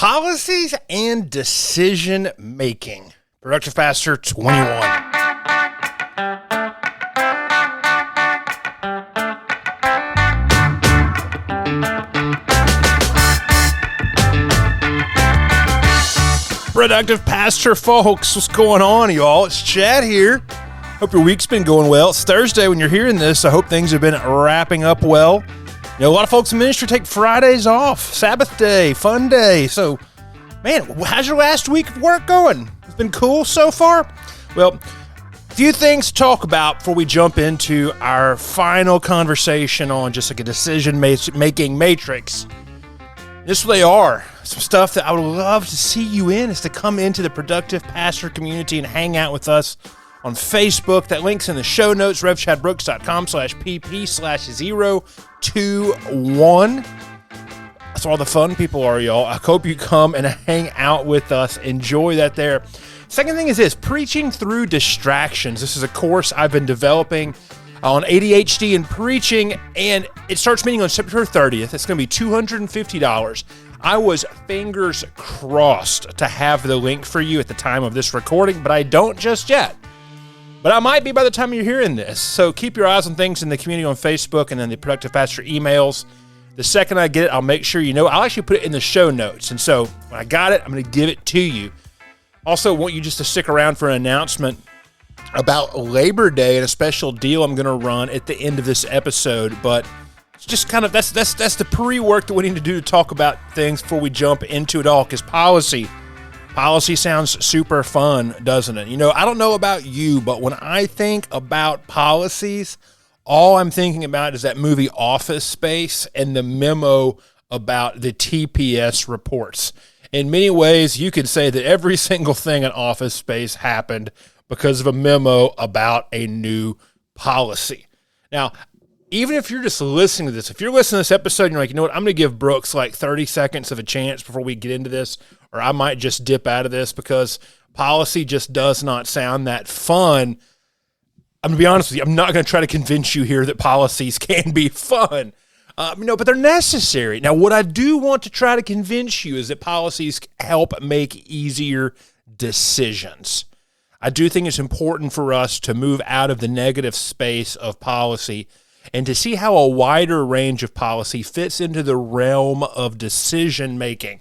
Policies and decision making. Productive Pastor 21. Productive Pastor folks, what's going on, y'all? It's Chad here. Hope your week's been going well. It's Thursday when you're hearing this. I hope things have been wrapping up well. You know, a lot of folks in ministry take Fridays off, Sabbath day, fun day. So, man, how's your last week of work going? It's been cool so far? Well, a few things to talk about before we jump into our final conversation on just like a decision-making matrix. This is what they are. Some stuff that I would love to see you in is to come into the Productive Pastor community and hang out with us on Facebook. That link's in the show notes, revchadbrooks.com/pp/021. That's where all the fun people are, y'all. I hope you come and hang out with us. Enjoy that there. Second thing is this, preaching through distractions. This is a course I've been developing on ADHD and preaching, and it starts meeting on September 30th. It's going to be $250. I was fingers crossed to have the link for you at the time of this recording, but I don't just yet. But I might be by the time you're hearing this. So keep your eyes on things in the community on Facebook and then the Productive Pastor emails. The second I get it, I'll make sure you know. I'll actually put it in the show notes. And so when I got it, I'm going to give it to you. Also, want you just to stick around for an announcement about Labor Day and a special deal I'm going to run at the end of this episode. But it's just kind of, that's the pre-work that we need to do to talk about things before we jump into it all. Because policy sounds super fun, doesn't it? You know, I don't know about you, but when I think about policies, all I'm thinking about is that movie Office Space and the memo about the TPS reports. In many ways, you could say that every single thing in Office Space happened because of a memo about a new policy. Now, even if you're just listening to this, if you're listening to this episode and you're like, you know what, I'm going to give Brooks like 30 seconds of a chance before we get into this, or I might just dip out of this because policy just does not sound that fun. I'm going to be honest with you. I'm not going to try to convince you here that policies can be fun. But they're necessary. Now, what I do want to try to convince you is that policies help make easier decisions. I do think it's important for us to move out of the negative space of policy and to see how a wider range of policy fits into the realm of decision making.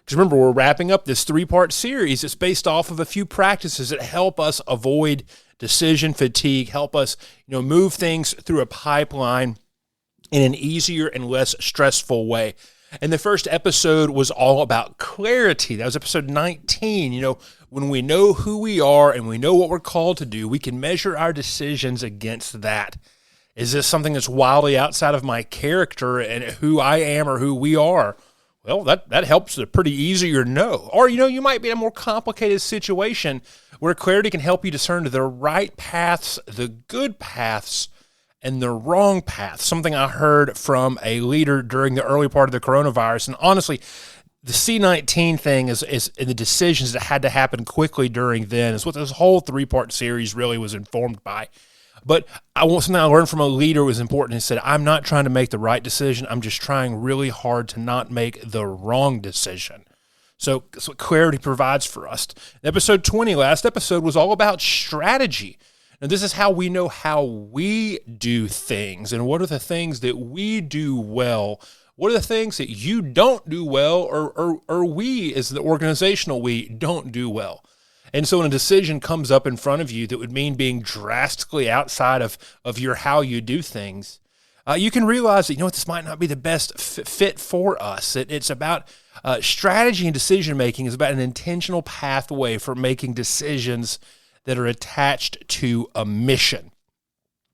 Because remember, we're wrapping up this 3-part series. It's based off of a few practices that help us avoid decision fatigue, help us, move things through a pipeline in an easier and less stressful way. And the first episode was all about clarity. That was episode 19. When we know who we are and we know what we're called to do, we can measure our decisions against that. Is this something that's wildly outside of my character and who I am or who we are? Well, that helps a pretty easier no. Or, you might be in a more complicated situation where clarity can help you discern the right paths, the good paths, and the wrong paths. Something I heard from a leader during the early part of the coronavirus. And honestly, the C-19 thing is the decisions that had to happen quickly during then is what this whole 3-part series really was informed by. But something I learned from a leader was important. He said, I'm not trying to make the right decision. I'm just trying really hard to not make the wrong decision. So that's what clarity provides for us. Episode 20, last episode, was all about strategy. And this is how we know how we do things and what are the things that we do well. What are the things that you don't do well or we as the organizational we don't do well. And so when a decision comes up in front of you that would mean being drastically outside of your how you do things, you can realize that, this might not be the best fit for us. It's about strategy and decision-making is about an intentional pathway for making decisions that are attached to a mission.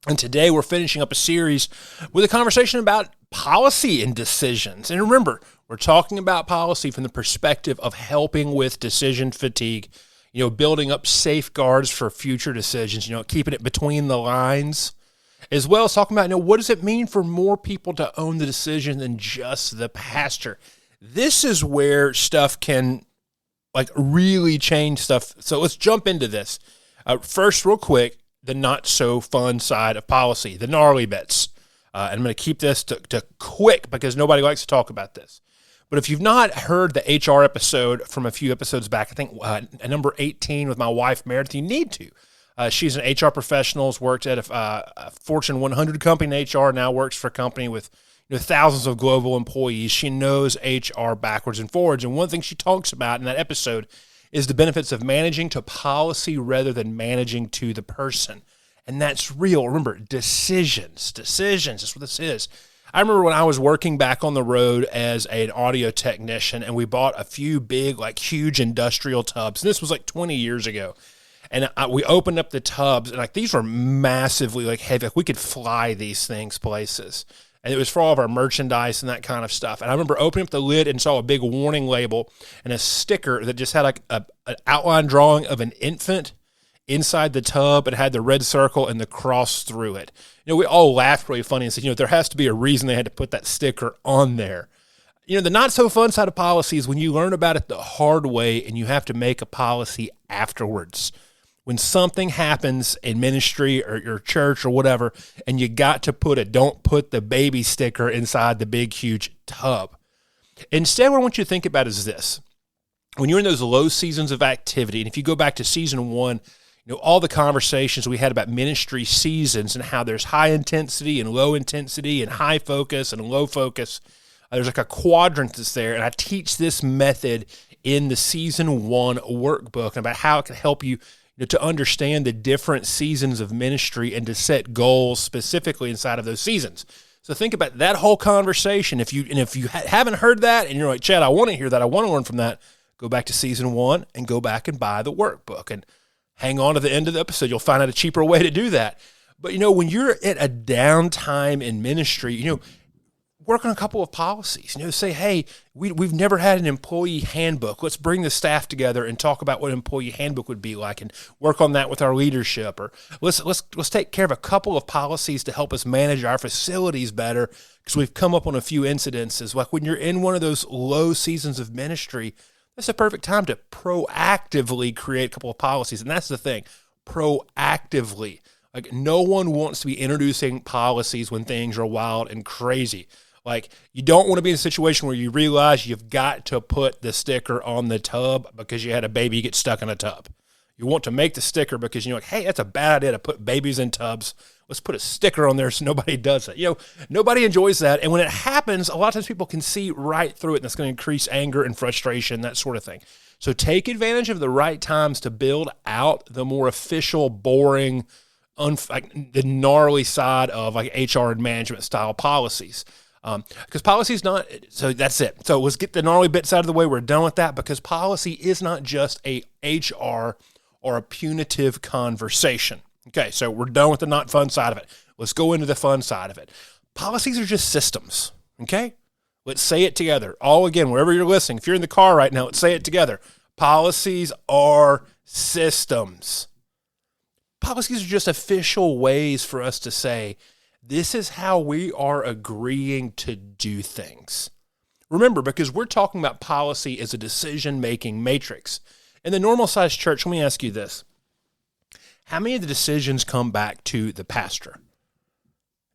And today we're finishing up a series with a conversation about policy and decisions. And remember, we're talking about policy from the perspective of helping with decision fatigue, building up safeguards for future decisions, keeping it between the lines, as well as talking about, what does it mean for more people to own the decision than just the pastor? This is where stuff can really change stuff. So let's jump into this. First, real quick, the not so fun side of policy, the gnarly bits. And I'm going to keep this to quick because nobody likes to talk about this. But if you've not heard the HR episode from a few episodes back, I think number 18 with my wife, Meredith, you need to. She's an HR professional, has worked at a Fortune 100 company in HR, now works for a company with thousands of global employees. She knows HR backwards and forwards. And one thing she talks about in that episode is the benefits of managing to policy rather than managing to the person. And that's real. Remember, decisions, that's what this is. I remember when I was working back on the road as an audio technician, and we bought a few big, huge industrial tubs. And this was 20 years ago. And we opened up the tubs, and these were massively heavy. We could fly these things places. And it was for all of our merchandise and that kind of stuff. And I remember opening up the lid and saw a big warning label and a sticker that just had an outline drawing of an infant inside the tub. It had the red circle and the cross through it. We all laughed really funny and said, there has to be a reason they had to put that sticker on there. The not so fun side of policy is when you learn about it the hard way and you have to make a policy afterwards. When something happens in ministry or your church or whatever, and you got to don't put the baby sticker inside the big, huge tub. Instead, what I want you to think about is this. When you're in those low seasons of activity, and if you go back to season 1, all the conversations we had about ministry seasons and how there's high intensity and low intensity and high focus and low focus. There's a quadrant that's there, and I teach this method in the season 1 workbook about how it can help you to understand the different seasons of ministry and to set goals specifically inside of those seasons. So think about that whole conversation. If you haven't heard that and you're like, Chad, I want to hear that, I want to learn from that, go back to season 1 and go back and buy the workbook and hang on to the end of the episode. You'll find out a cheaper way to do that. But, when you're at a downtime in ministry, work on a couple of policies. Say, hey, we've never had an employee handbook. Let's bring the staff together and talk about what an employee handbook would be like and work on that with our leadership. Or let's take care of a couple of policies to help us manage our facilities better, because we've come up on a few incidences. Like when you're in one of those low seasons of ministry, that's a perfect time to proactively create a couple of policies. And that's the thing, proactively. No one wants to be introducing policies when things are wild and crazy. You don't want to be in a situation where you realize you've got to put the sticker on the tub because you had a baby get stuck in a tub. You want to make the sticker because you're like, hey, that's a bad idea to put babies in tubs. Let's put a sticker on there so nobody does it. Nobody enjoys that. And when it happens, a lot of times people can see right through it, and that's going to increase anger and frustration, that sort of thing. So take advantage of the right times to build out the more official, boring, the gnarly side of HR and management style policies. Because policy is not, so that's it. So let's get the gnarly bits out of the way. We're done with that, because policy is not just a HR or a punitive conversation. Okay, so we're done with the not fun side of it. Let's go into the fun side of it. Policies are just systems, okay? Let's say it together. All again, wherever you're listening, if you're in the car right now, let's say it together. Policies are systems. Policies are just official ways for us to say, this is how we are agreeing to do things. Remember, because we're talking about policy as a decision-making matrix. In the normal-sized church, let me ask you this. How many of the decisions come back to the pastor?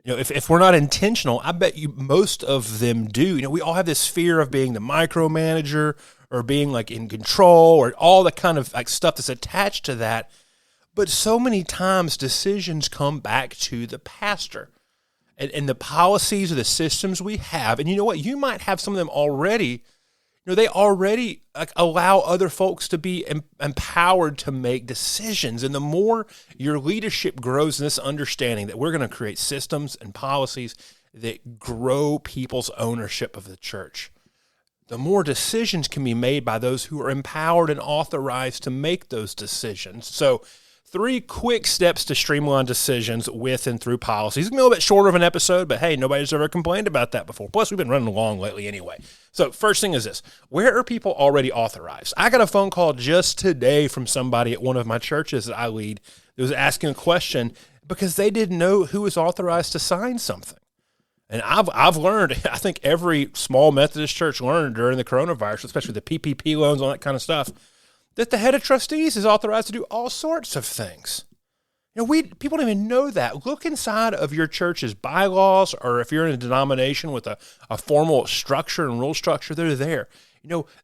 If we're not intentional, I bet you most of them do. We all have this fear of being the micromanager or being in control or all the kind of stuff that's attached to that. But so many times decisions come back to the pastor. And the policies or the systems we have, and you know what? You might have some of them already. They already allow other folks to be empowered to make decisions. And the more your leadership grows in this understanding that we're going to create systems and policies that grow people's ownership of the church, the more decisions can be made by those who are empowered and authorized to make those decisions. So 3 quick steps to streamline decisions with and through policies. It's going to be a little bit shorter of an episode, but hey, nobody's ever complained about that before. Plus, we've been running along lately anyway. So first thing is this. Where are people already authorized? I got a phone call just today from somebody at one of my churches that I lead that was asking a question because they didn't know who was authorized to sign something. And I've learned, I think every small Methodist church learned during the coronavirus, especially the PPP loans, all that kind of stuff, that the head of trustees is authorized to do all sorts of things. People don't even know that. Look inside of your church's bylaws, or if you're in a denomination with a formal structure and rule structure, they're there.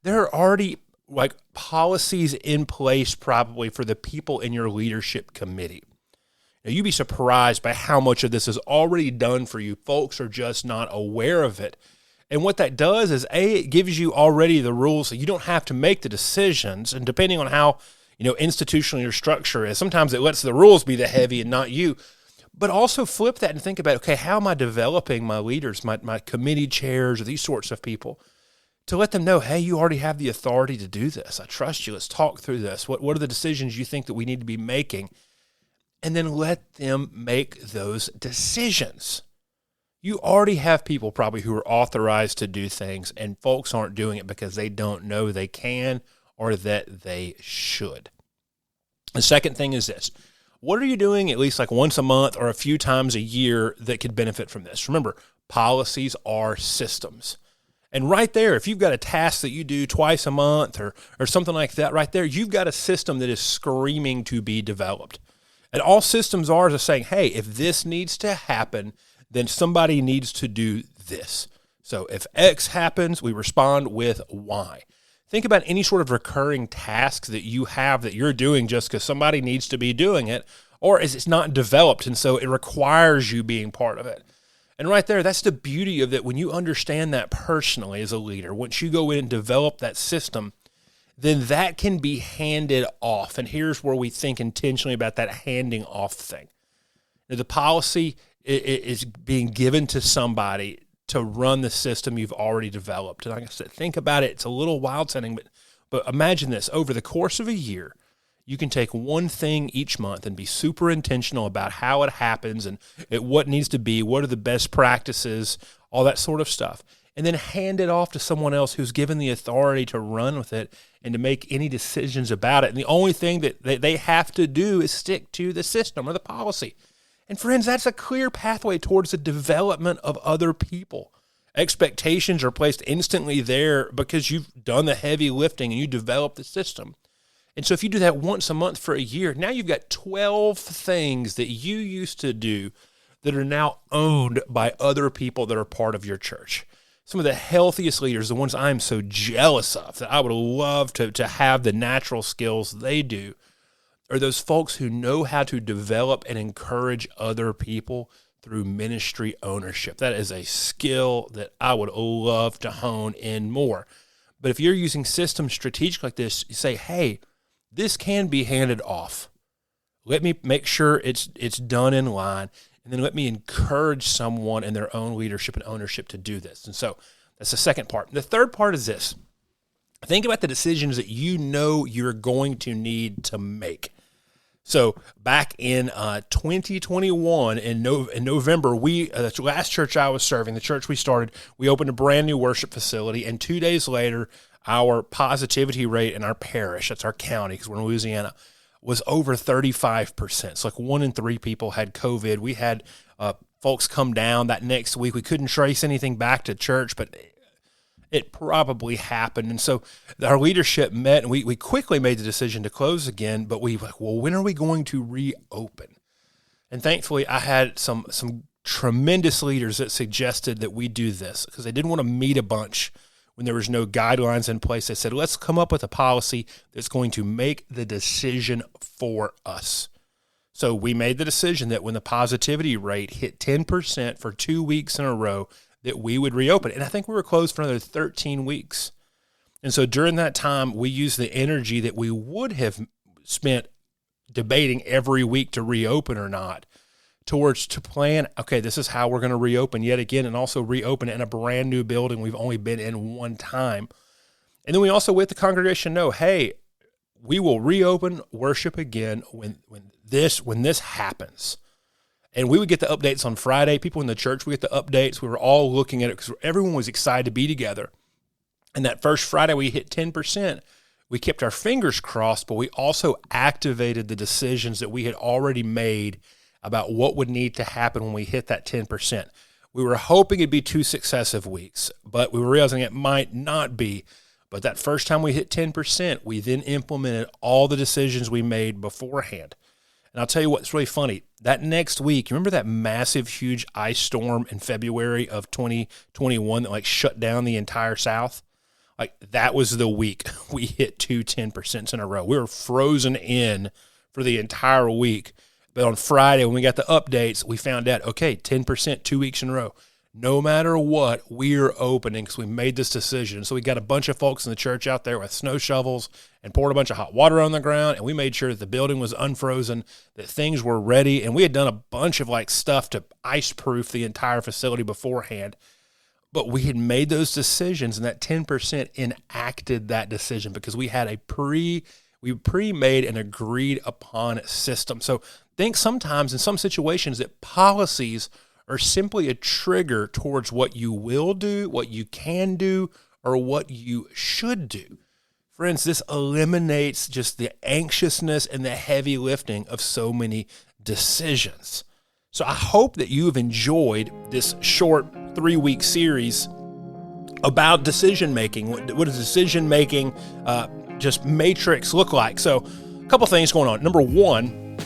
There are already like policies in place probably for the people in your leadership committee. Now, you'd be surprised by how much of this is already done for you. Folks are just not aware of it. And what that does is, it gives you already the rules so you don't have to make the decisions. And depending on how institutional your structure is, sometimes it lets the rules be the heavy and not you. But also flip that and think about, okay, how am I developing my leaders, my committee chairs, or these sorts of people, to let them know, hey, you already have the authority to do this. I trust you. Let's talk through this. What are the decisions you think that we need to be making? And then let them make those decisions. You already have people probably who are authorized to do things, and folks aren't doing it because they don't know they can or that they should. The second thing is this. What are you doing at least like once a month or a few times a year that could benefit from this? Remember, policies are systems. And right there, if you've got a task that you do twice a month or something like that, right there, you've got a system that is screaming to be developed. And all systems are saying, hey, if this needs to happen, then somebody needs to do this. So if X happens, we respond with Y. Think about any sort of recurring tasks that you have that you're doing just because somebody needs to be doing it, or is it's not developed, and so it requires you being part of it. And right there, that's the beauty of it. When you understand that personally as a leader, once you go in and develop that system, then that can be handed off. And here's where we think intentionally about that handing off thing. Now, the policy is being given to somebody to run the system you've already developed. And like I said, think about it. It's a little wild sounding, but imagine this. Over the course of a year, you can take one thing each month and be super intentional about how it happens and what needs to be, what are the best practices, all that sort of stuff. And then hand it off to someone else who's given the authority to run with it and to make any decisions about it. And the only thing that they have to do is stick to the system or the policy. And friends, that's a clear pathway towards the development of other people. Expectations are placed instantly there because you've done the heavy lifting and you developed the system. And so if you do that once a month for a year, now you've got 12 things that you used to do that are now owned by other people that are part of your church. Some of the healthiest leaders, the ones I'm so jealous of, that I would love to have the natural skills they do, are those folks who know how to develop and encourage other people through ministry ownership. That is a skill that I would love to hone in more. But if you're using systems strategic like this, you say, hey, this can be handed off. Let me make sure it's done in line, and then let me encourage someone in their own leadership and ownership to do this. And so that's the second part. The third part is this. Think about the decisions that you know you're going to need to make. So back in 2021, in November, the last church I was serving, the church we started, we opened a brand new worship facility, and 2 days later, our positivity rate in our parish, that's our county because we're in Louisiana, was over 35%. It's like 1 in 3 people had COVID. We had folks come down that next week. We couldn't trace anything back to church, but it probably happened. And so our leadership met, and we quickly made the decision to close again, but we were like, well, when are we going to reopen? And thankfully, I had some tremendous leaders that suggested that we do this because they didn't want to meet a bunch when there was no guidelines in place. They said, let's come up with a policy that's going to make the decision for us. So we made the decision that when the positivity rate hit 10% for 2 weeks in a row, that we would reopen. And I think we were closed for another 13 weeks. And so during that time, we used the energy that we would have spent debating every week to reopen or not to plan, okay, this is how we're going to reopen yet again, and also reopen in a brand new building we've only been in one time. And then we also let the congregation know, hey, we will reopen worship again when this happens. And we would get the updates on Friday. People in the church would get the updates. We were all looking at it because everyone was excited to be together. And that first Friday we hit 10%. We kept our fingers crossed, but we also activated the decisions that we had already made about what would need to happen when we hit that 10%. We were hoping it'd be 2 successive weeks, but we were realizing it might not be. But that first time we hit 10%, we then implemented all the decisions we made beforehand. And And I'll tell you what's really funny. That next week, you remember that massive, huge ice storm in February of 2021 that shut down the entire South? That was the week we hit 2 10% in a row. We were frozen in for the entire week. But on Friday, when we got the updates, we found out, okay, 10% 2 weeks in a row. No matter what, we're opening because we made this decision. So we got a bunch of folks in the church out there with snow shovels and poured a bunch of hot water on the ground, and we made sure that the building was unfrozen, that things were ready, and we had done a bunch of stuff to ice-proof the entire facility beforehand. But we had made those decisions, and that 10% enacted that decision because we had we pre-made and agreed upon system. So think sometimes in some situations that policies are simply a trigger towards what you will do, what you can do, or what you should do. Friends, this eliminates just the anxiousness and the heavy lifting of so many decisions. So I hope that you have enjoyed this short 3-week series about decision making. What does decision making just matrix look like? So a couple things going on. Number one,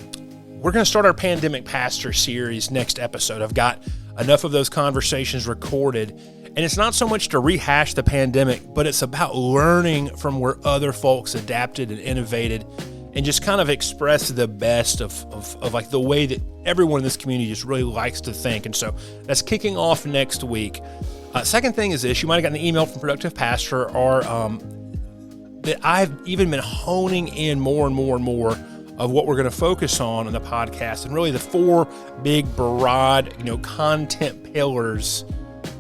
we're going to start our Pandemic Pastor series next episode. I've got enough of those conversations recorded, and it's not so much to rehash the pandemic, but it's about learning from where other folks adapted and innovated and just kind of express the best of the way that everyone in this community just really likes to think. And so that's kicking off next week. Second thing is this: you might have gotten an email from Productive Pastor, or that I've even been honing in more and more and more of what we're going to focus on in the podcast, and really the 4 big, broad, content pillars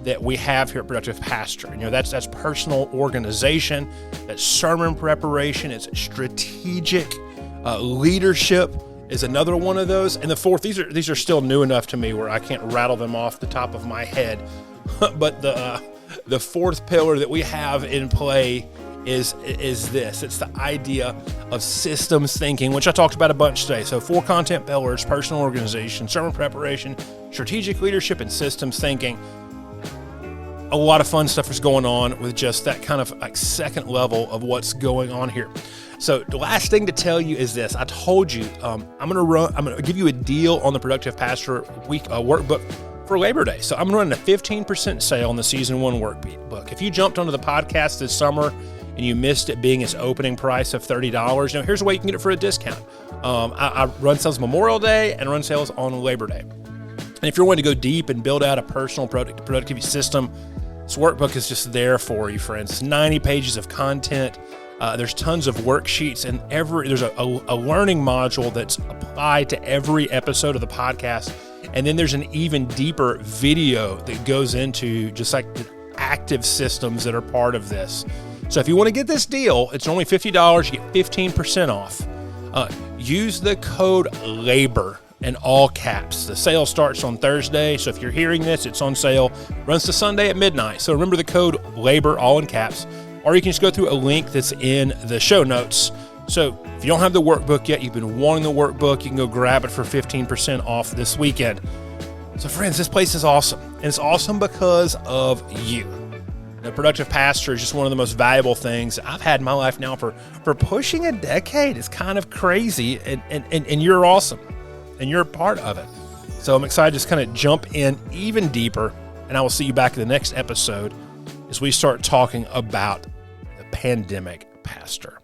that we have here at Productive Pastor. That's personal organization, that's sermon preparation, it's strategic leadership is another one of those, and the fourth, these are still new enough to me where I can't rattle them off the top of my head, but the fourth pillar that we have in play is this. It's the idea of systems thinking, which I talked about a bunch today. So 4 content pillars: personal organization, sermon preparation, strategic leadership, and systems thinking. A lot of fun stuff is going on with just that kind of second level of what's going on here. So the last thing to tell you is this: I told you I'm going to give you a deal on the Productive Pastor Week workbook for Labor Day. So I'm running a 15% sale on the Season 1 workbook. If you jumped onto the podcast this summer and you missed it being its opening price of $30, here's a way you can get it for a discount. I run sales Memorial Day and run sales on Labor Day. And if you're wanting to go deep and build out a personal productivity system, this workbook is just there for you, friends. It's 90 pages of content. There's tons of worksheets, and there's a learning module that's applied to every episode of the podcast. And then there's an even deeper video that goes into just the active systems that are part of this. So if you want to get this deal, it's only $50. You get 15% off. Use the code LABOR in all caps. The sale starts on Thursday, so if you're hearing this, it's on sale. Runs to Sunday at midnight. So remember the code LABOR, all in caps. Or you can just go through a link that's in the show notes. So if you don't have the workbook yet, you've been wanting the workbook, you can go grab it for 15% off this weekend. So friends, this place is awesome. And it's awesome because of you. The Productive Pastor is just one of the most valuable things I've had in my life now for pushing a decade. It's kind of crazy, and you're awesome, and you're a part of it. So I'm excited to just kind of jump in even deeper, and I will see you back in the next episode as we start talking about the Pandemic Pastor.